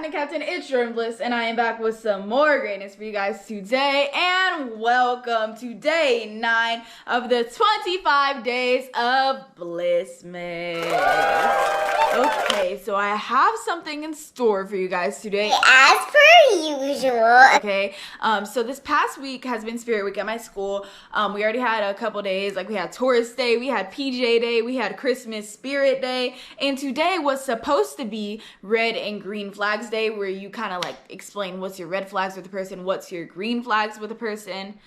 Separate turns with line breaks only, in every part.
happening, Captain? It's your Bliss, and I am back with some more greatness for you guys today. And welcome to day 9 of the 25 days of Blissmas. Okay, so I have something in store for you guys today.
As per usual.
Okay, so this past week has been Spirit Week at my school. We already had a couple days, like we had Taurus Day, we had PJ Day, we had Christmas Spirit Day, and today was supposed to be Red and Green Flags Day, where you kind of like explain what's your red flags with a person, what's your green flags with a person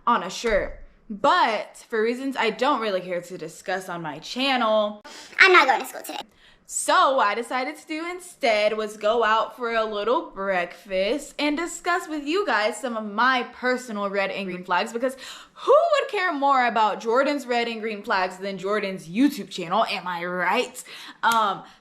on a shirt. But for reasons I don't really care to discuss on my channel,
I'm not going to school today.
so what I decided to do instead was go out for a little breakfast and discuss with you guys some of my personal red and green flags, because who would care more about Jordan's red and green flags than Jordan's YouTube channel? Am I right?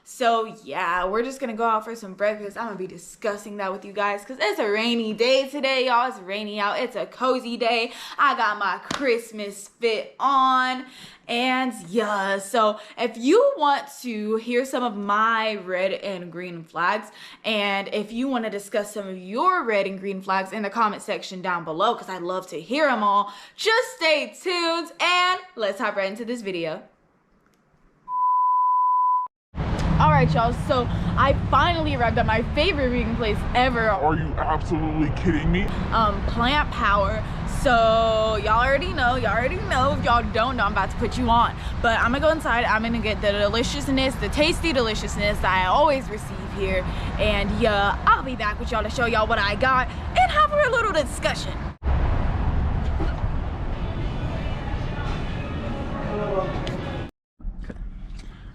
So yeah, we're just gonna go out for some breakfast. I'm gonna be discussing that with you guys because it's a rainy day today, y'all. It's rainy out. It's a cozy day. I got my Christmas fit on. And yeah, so if you want to hear some of my red and green flags, and if you want to discuss some of your red and green flags in the comment section down below, because I love to hear them all, just stay tuned and let's hop right into this video. Alright, y'all, so I finally arrived at my favorite reading place ever.
Are you absolutely kidding me?
Plant Power. So y'all already know. If y'all don't know, I'm about to put you on. But I'm gonna go inside. I'm gonna get the deliciousness, the tasty deliciousness that I always receive here. And yeah, I'll be back with y'all to show y'all what I got and have a little discussion.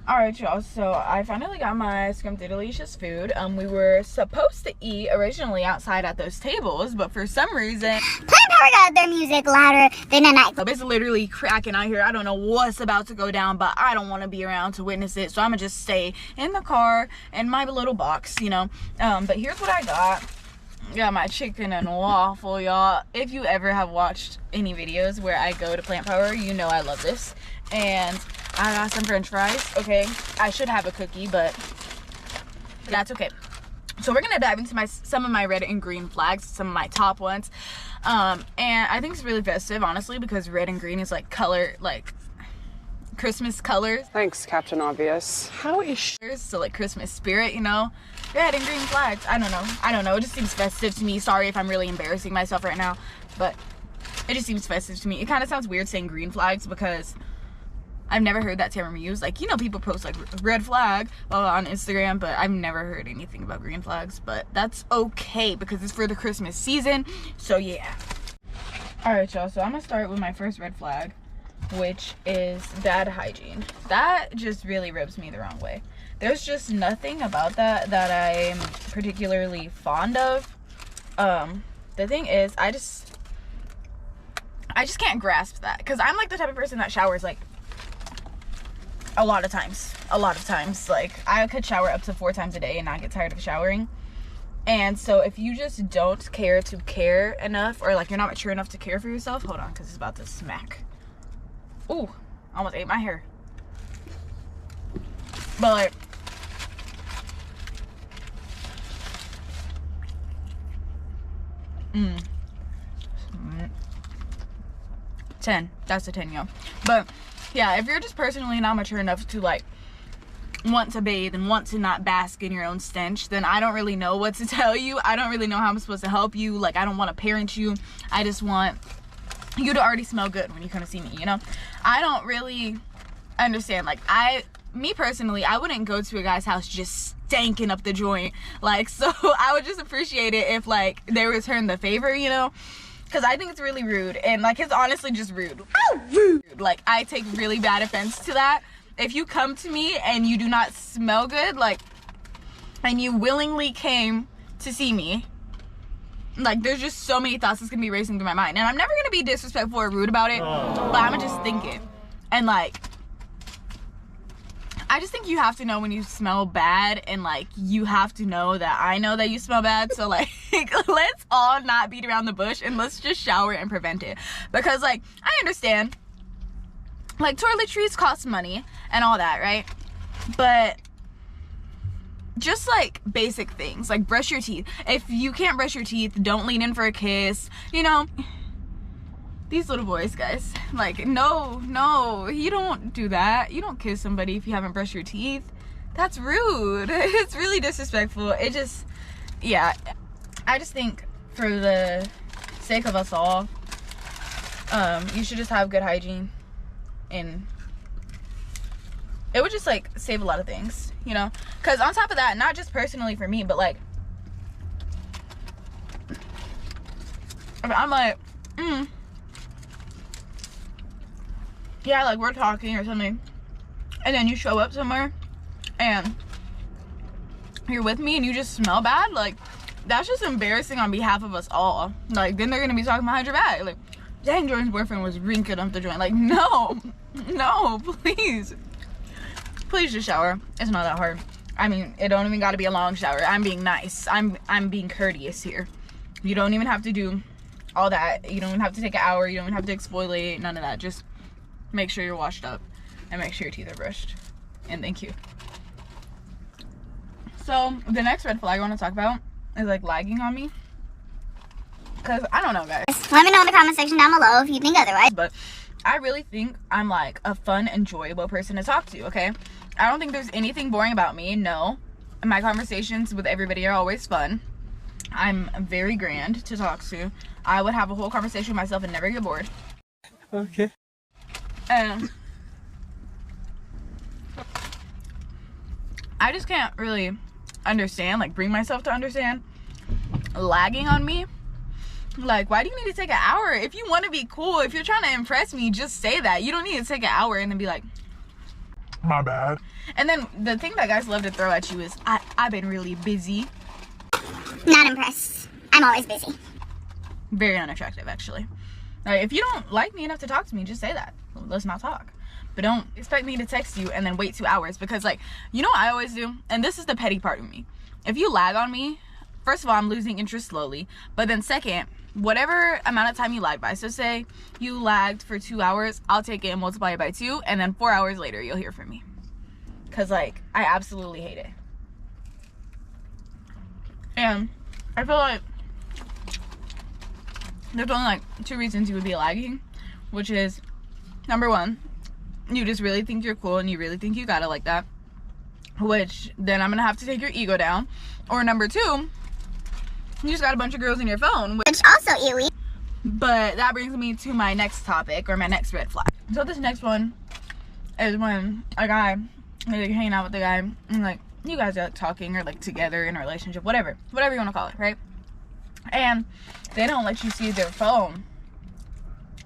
Alright, y'all, so I finally got my Scrumpty Delicious food. We were supposed to eat originally outside at those tables, but for some reason
Plant Power got their music louder than a nightclub.
it's literally cracking out here. I don't know what's about to go down, but I don't want to be around to witness it, so I'm gonna just stay in the car in my little box, you know. But here's what I got. Got my chicken and waffle, y'all. If you ever have watched any videos where I go to Plant Power, you know I love this. And I got some french fries. Okay, I should have a cookie, but that's okay. So we're gonna dive into some of my red and green flags, some of my top ones. And I think it's really festive, honestly, because red and green is like color, like Christmas colors.
Thanks, Captain Obvious.
How is so like Christmas spirit, you know? Red and green flags. I don't know. It just seems festive to me. Sorry if I'm really embarrassing myself right now, but it just seems festive to me. It kind of sounds weird saying green flags because I've never heard that term used. Like, you know, people post like red flag on Instagram, but I've never heard anything about green flags. But that's okay because it's for the Christmas season. So yeah. Alright, y'all, so I'm gonna start with my first red flag, which is bad hygiene. That just really rubs me the wrong way. There's just nothing about that I'm particularly fond of. The thing is, I just can't grasp that, because I'm like the type of person that showers like a lot of times. Like, I could shower up to 4 times a day and not get tired of showering. And so if you just don't care to care enough, or like you're not mature enough to care for yourself, hold on, because it's about to smack. Ooh, almost ate my hair. But like, mm. 10. That's a 10, yo. But yeah, if you're just personally not mature enough to like want to bathe and want to not bask in your own stench, then I don't really know what to tell you. I don't really know how I'm supposed to help you. Like, I don't want to parent you. I just want you to already smell good when you come to see me, you know? I don't really understand. Like, me personally, I wouldn't go to a guy's house just stanking up the joint. Like, so I would just appreciate it if like they return the favor, you know? Because I think it's really rude, and like, it's honestly just rude. Oh, rude. Like, I take really bad offense to that. If you come to me and you do not smell good, like, and you willingly came to see me, like, there's just so many thoughts that's gonna be racing through my mind, and I'm never gonna be disrespectful or rude about it, but I'm gonna just think it. And like, I just think you have to know when you smell bad, and like, you have to know that I know that you smell bad. So like, let's all not beat around the bush and let's just shower and prevent it. Because like, I understand, like, toiletries cost money and all that, right? But just like basic things, like brush your teeth. If you can't brush your teeth, don't lean in for a kiss, you know. These little boys, guys, like, no, you don't do that. You don't kiss somebody if you haven't brushed your teeth. That's rude. It's really disrespectful. It just, yeah, I just think for the sake of us all, you should just have good hygiene, and it would just like save a lot of things, you know. Because on top of that, not just personally for me, but like, I'm like, yeah, like we're talking or something, and then you show up somewhere and you're with me and you just smell bad. Like, that's just embarrassing on behalf of us all. Like, then they're gonna be talking behind your back, like, dang, Jordan's boyfriend was rinking up the joint. Like, no, please just shower. It's not that hard. I mean, it don't even gotta be a long shower. I'm being nice. I'm being courteous here. You don't even have to do all that. You don't even have to take an hour. You don't even have to exfoliate. None of that. Just make sure you're washed up and make sure your teeth are brushed. And thank you. So the next red flag I want to talk about is like lagging on me. Because I don't know, guys.
Let me know in the comment section down below if you think otherwise.
But I really think I'm like a fun, enjoyable person to talk to, okay? I don't think there's anything boring about me, no. My conversations with everybody are always fun. I'm very grand to talk to. I would have a whole conversation with myself and never get bored.
Okay.
And I just can't really understand, like bring myself to understand lagging on me. Like, why do you need to take an hour? If you want to be cool, if you're trying to impress me, just say that. You don't need to take an hour and then be like,
My bad.
and then the thing that guys love to throw at you is, I've been really busy.
Not impressed. I'm always busy.
Very unattractive, actually. Like, if you don't like me enough to talk to me, just say that. Let's not talk. But don't expect me to text you and then wait 2 hours, because, like, you know what I always do? And this is the petty part of me. If you lag on me, first of all, I'm losing interest slowly. But then second, whatever amount of time you lag by, so say you lagged for 2 hours, I'll take it and multiply it by 2, and then 4 hours later, you'll hear from me. Because, like, I absolutely hate it. And I feel like there's only like 2 reasons you would be lagging, which is, number one, you just really think you're cool and you really think you got it like that, which then I'm gonna have to take your ego down. Or number 2, you just got a bunch of girls in your phone,
Which also ewy.
but that brings me to my next topic, or my next red flag. So this next one is when a guy, like, hanging out with a guy, and like you guys are like talking or like together in a relationship, whatever you want to call it, right? And they don't let you see their phone.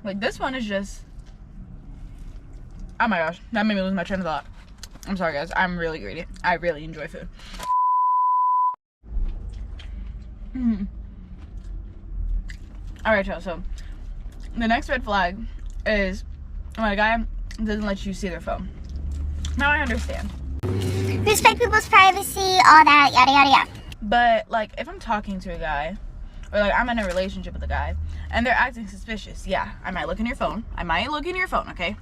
Like, this one is just, oh my gosh, that made me lose my train of thought. I'm sorry, guys. I'm really greedy. I really enjoy food. Alright, y'all, so the next red flag is when a guy doesn't let you see their phone. Now I understand,
Respect people's privacy, all that, yada yada yada.
but like, if I'm talking to a guy, or like I'm in a relationship with a guy and they're acting suspicious, yeah, I might look in your phone. Okay?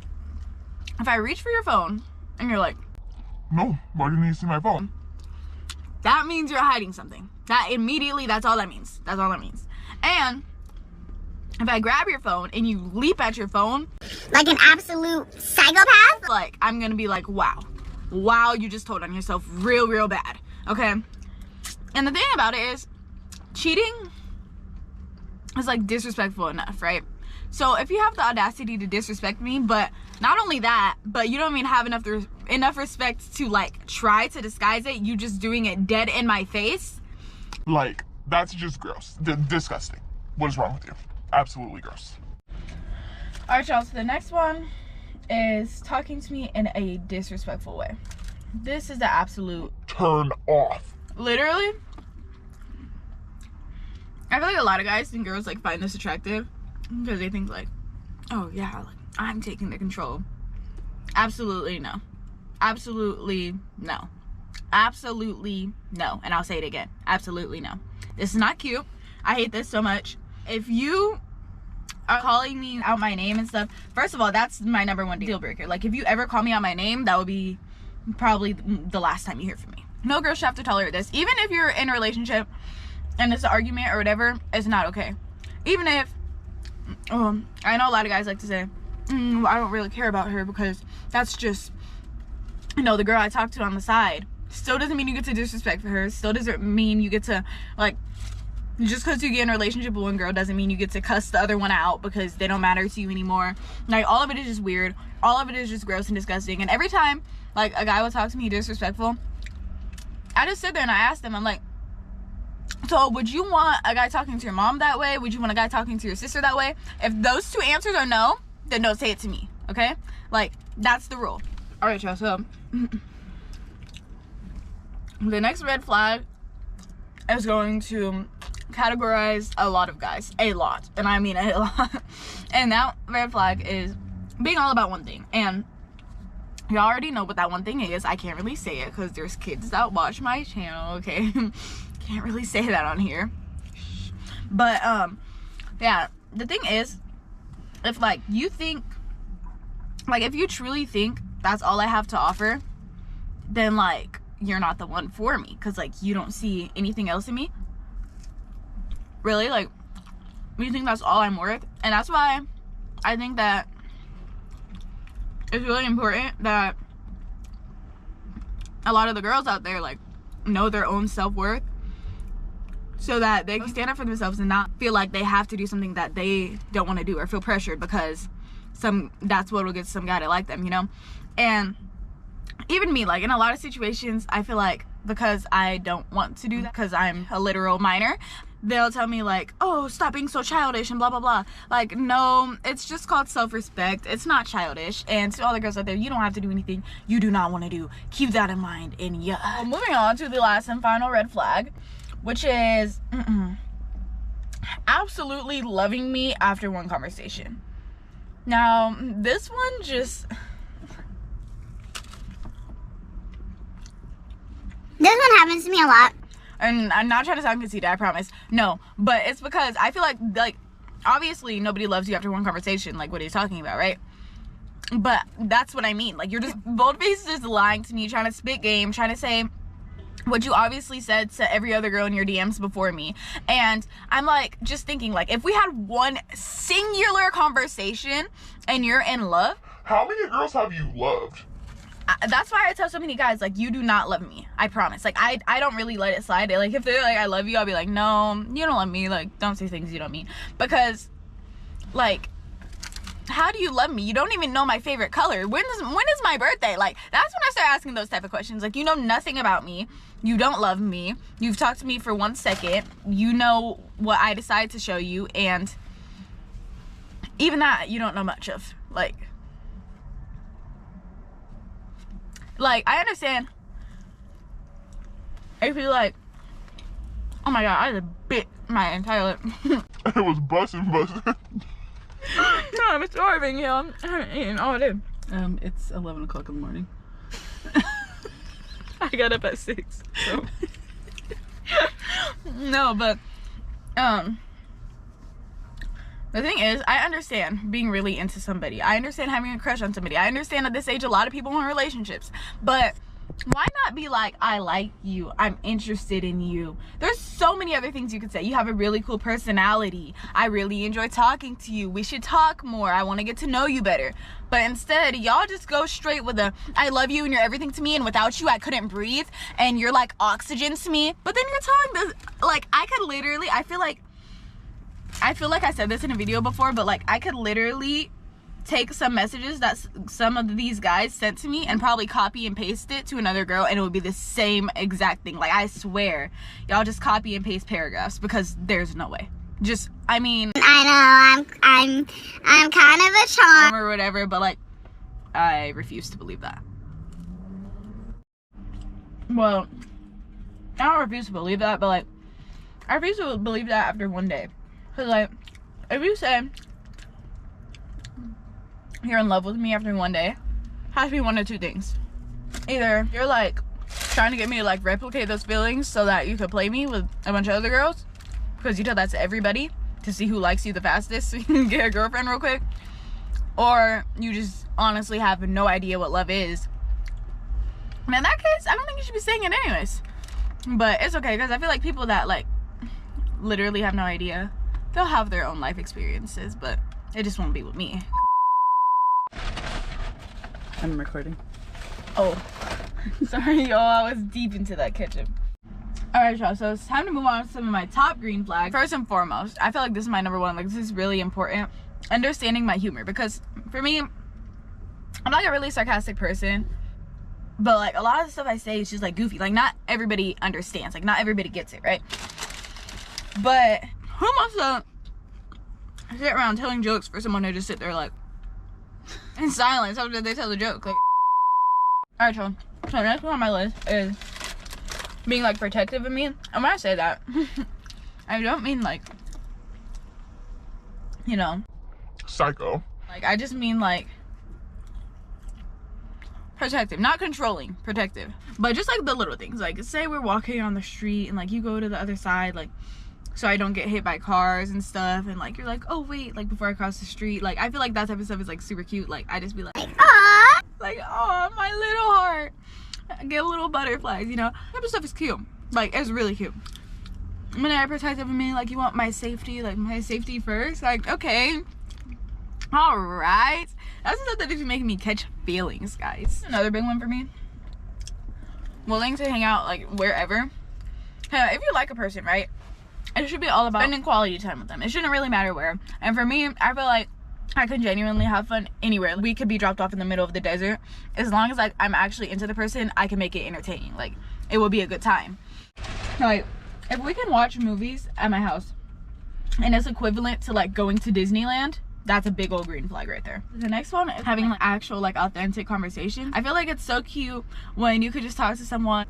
If I reach for your phone and you're like,
No, why do you need to see my phone?
that means you're hiding something. That's all that means. And if I grab your phone and you leap at your phone,
Like an absolute psychopath?
like, I'm gonna be like, wow, you just told on yourself real bad, okay? And the thing about it is, cheating is like disrespectful enough, right? So if you have the audacity to disrespect me, but not only that, but you don't even have enough respect to like try to disguise it, you just doing it dead in my face.
Like, that's just gross. Disgusting. What is wrong with you? Absolutely gross.
All right, y'all, so the next one is talking to me in a disrespectful way. This is the absolute
Turn off.
literally, I feel like a lot of guys and girls like find this attractive because they think like, oh yeah, like, I'm taking the control. Absolutely no. Absolutely no. Absolutely no. And I'll say it again. Absolutely no. This is not cute. I hate this so much. If you are calling me out my name and stuff, first of all, that's my number one deal breaker. Like, if you ever call me out my name, that would be probably the last time you hear from me. No girl should have to tolerate this. Even if you're in a relationship and it's an argument or whatever, it's not okay. Even if, I know a lot of guys like to say, I don't really care about her because that's just, you know, the girl I talk to on the side. Still doesn't mean you get to disrespect for her. Still doesn't mean you get to, like, just because you get in a relationship with one girl doesn't mean you get to cuss the other one out because they don't matter to you anymore. Like, all of it is just weird. All of it is just gross and disgusting. And every time, like, a guy will talk to me disrespectful, I just sit there and I ask them, I'm like, so would you want a guy talking to your mom that way? Would you want a guy talking to your sister that way? If those two answers are no, then don't say it to me, okay? Like, that's the rule. All right, y'all, so the next red flag is going to categorize a lot of guys. A lot. And I mean a lot. And that red flag is being all about one thing. And you already know what that one thing is. I can't really say it because there's kids that watch my channel, okay? Can't really say that on here. But, yeah. The thing is, if, like, you think, like, if you truly think that's all I have to offer, then, like, you're not the one for me. Because, like, you don't see anything else in me. Really? Like, you think that's all I'm worth? And that's why I think that it's really important that a lot of the girls out there, like, know their own self-worth so that they can stand up for themselves and not feel like they have to do something that they don't want to do or feel pressured because that's what will get some guy to like them, you know? And even me, like, in a lot of situations, I feel like because I don't want to do that because I'm a literal minor, they'll tell me, like, oh, stop being so childish and blah blah blah. Like, no, it's just called self-respect. It's not childish. And to all the girls out there, you don't have to do anything you do not want to do. Keep that in mind. And yeah, well, moving on to the last and final red flag, which is absolutely loving me after one conversation. Now, this one just,
This one happens to me a lot.
and I'm not trying to sound conceited, I promise. No, but it's because I feel like, obviously nobody loves you after one conversation. Like, what are you talking about, right? But that's what I mean. Like, you're just bold-faced, just lying to me, trying to spit game, trying to say what you obviously said to every other girl in your DMs before me. And I'm, like, just thinking, like, if we had one singular conversation and you're in love.
How many girls have you loved?
That's why I tell so many guys, like, you do not love me. I promise. Like, I don't really let it slide. Like, if they're like, I love you, I'll be like, no, you don't love me. Like, don't say things you don't mean. Because, like, how do you love me? You don't even know my favorite color. When is my birthday? Like, that's when I start asking those type of questions. Like, you know nothing about me. You don't love me. You've talked to me for 1 second. You know what I decide to show you. And even that, you don't know much of. Like, I understand if you're like, oh my god, I just bit my entire lip.
It was busting.
No, I'm starving, yo. I haven't eaten all day.
It's 11 o'clock in the morning.
I got up at 6. So. No, but the thing is, I understand being really into somebody. I understand having a crush on somebody. I understand at this age a lot of people want relationships. But why not be like, I like you, I'm interested in you? There's so many other things you could say. You have a really cool personality. I really enjoy talking to you. We should talk more. I want to get to know you better. But instead, y'all just go straight with a, I love you and you're everything to me, and without you I couldn't breathe, and you're like oxygen to me. But then you're telling this, like, I could literally, I feel like I said this in a video before, but like, I could literally take some messages that some of these guys sent to me and probably copy and paste it to another girl, and it would be the same exact thing. Like, I swear, y'all just copy and paste paragraphs, because there's no way. Just, I mean,
I know, I'm kind of a charm
or whatever, but like, I refuse to believe that. Well, I don't refuse to believe that, but like, I refuse to believe that after one day. Because like, if you say you're in love with me after one day, it has to be one of two things. Either you're like trying to get me to like replicate those feelings so that you could play me with a bunch of other girls, because you tell that to everybody to see who likes you the fastest so you can get a girlfriend real quick. Or you just honestly have no idea what love is And in that case, I don't think you should be saying it anyways. But it's okay, because I feel like people that like literally have no idea, they'll have their own life experiences, but it just won't be with me.
I'm recording.
Oh, sorry y'all, I was deep into that kitchen. Alright y'all, so it's time to move on to some of my top green flags. First and foremost, I feel like this is my number one, like this is really important, understanding my humor, because for me, I'm like a really sarcastic person, but like a lot of the stuff I say is just like goofy, like not everybody understands, like not everybody gets it, right? But who wants to sit around telling jokes for someone to just sit there like in silence after they tell the joke? Like, alright y'all, so next one on my list is being like protective of me. And when I say that, I don't mean like, you know,
Psycho.
like I just mean like protective, not controlling, protective. But just like the little things, like say we're walking on the street and like you go to the other side, like so I don't get hit by cars and stuff, and like you're like, oh wait, like before I cross the street. Like I feel like that type of stuff is like super cute. Like I just be like,
Aww.
like, oh, my little heart. I get little butterflies, you know. That type of stuff is cute. Like, it's really cute. When I protective of me, like, you want my safety, like, my safety first. Like, okay. Alright. That's the stuff that is making me catch feelings, guys. Another big one for me. Willing to hang out, like, wherever. If you like a person, right? It should be all about spending quality time with them. It shouldn't really matter where. And for me, I feel like I could genuinely have fun anywhere. We could be dropped off in the middle of the desert. As long as like I'm actually into the person, I can make it entertaining. Like it will be a good time. Like if we can watch movies at my house and it's equivalent to like going to Disneyland, that's a big old green flag right there. The next one is having like actual like authentic conversation. I feel like it's so cute when you could just talk to someone,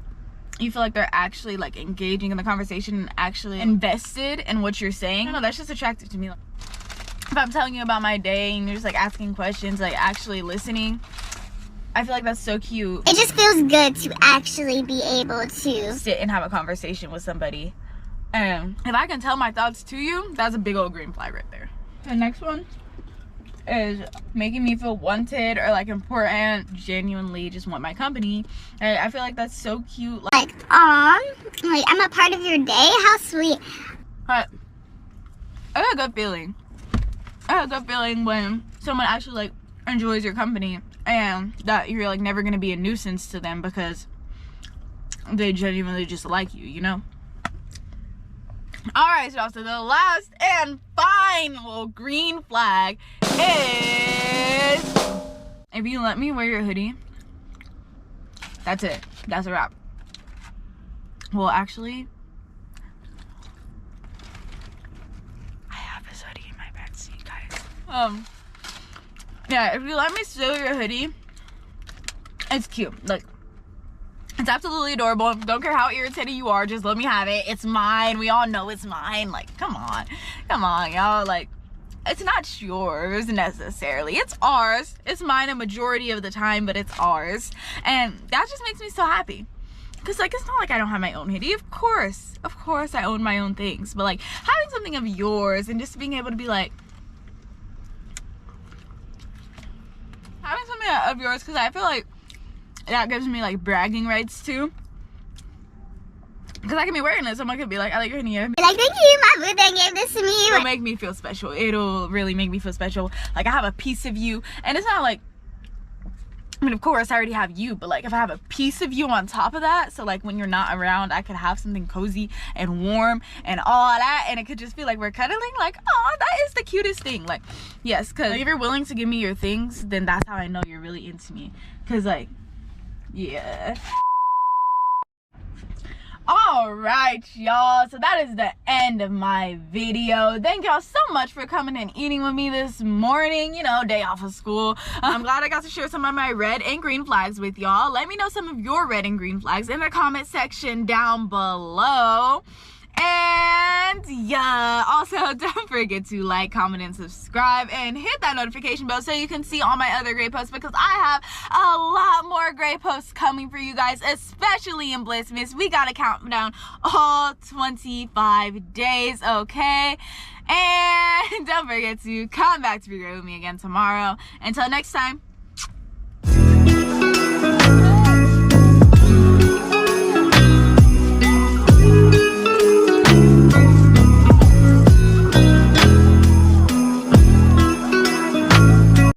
you feel like they're actually like engaging in the conversation and actually invested in what you're saying. I don't know, that's just attractive to me. Like, if I'm telling you about my day and you're just like asking questions, like actually listening, I feel like that's so cute.
It just feels good to actually be able to
sit and have a conversation with somebody. And if I can tell my thoughts to you, that's a big old green flag right there. The next one is making me feel wanted or like important, genuinely just want my company. And I feel like that's so cute.
like, aw, like I'm a part of your day. How sweet.
But I got a good feeling. I have a good feeling when someone actually like enjoys your company and that you're like never gonna be a nuisance to them because they genuinely just like you, you know? Alright, so the last and final green flag is if you let me wear your hoodie, that's it. That's a wrap. Well, actually, yeah, if you let me steal your hoodie, it's cute. Like, it's absolutely adorable. Don't care how irritated you are, just let me have it. It's mine. We all know it's mine. Like, come on, y'all. Like, it's not yours necessarily. It's ours. It's mine a majority of the time, but it's ours, and that just makes me so happy. Cause like it's not like I don't have my own hoodie. Of course I own my own things, but like having something of yours and just being able to be like. Having something of yours, because I feel like that gives me like bragging rights too. Because I can be wearing it, someone could be like, I like your hoodie.
Like, thank you, my birthday gave this to me.
It'll make me feel special. It'll really make me feel special. Like I have a piece of you, and it's not like, I mean, of course I already have you, but like if I have a piece of you on top of that, so like when you're not around, I could have something cozy and warm and all that, and it could just feel like we're cuddling. Like, oh, that is the cutest thing. Like, yes, because if you're willing to give me your things, then that's how I know you're really into me. Because like, yeah. Alright, y'all, so that is the end of my video. Thank y'all so much for coming and eating with me this morning, you know, day off of school. I'm glad I got to share some of my red and green flags with y'all. Let me know some of your red and green flags in the comment section down below. And yeah, also don't forget to like, comment, and subscribe, and hit that notification bell so you can see all my other great posts, because I have a lot more great posts coming for you guys, especially in Blissmas. We got to count down all 25 days, okay? And don't forget to come back to be great with me again tomorrow. Until next time.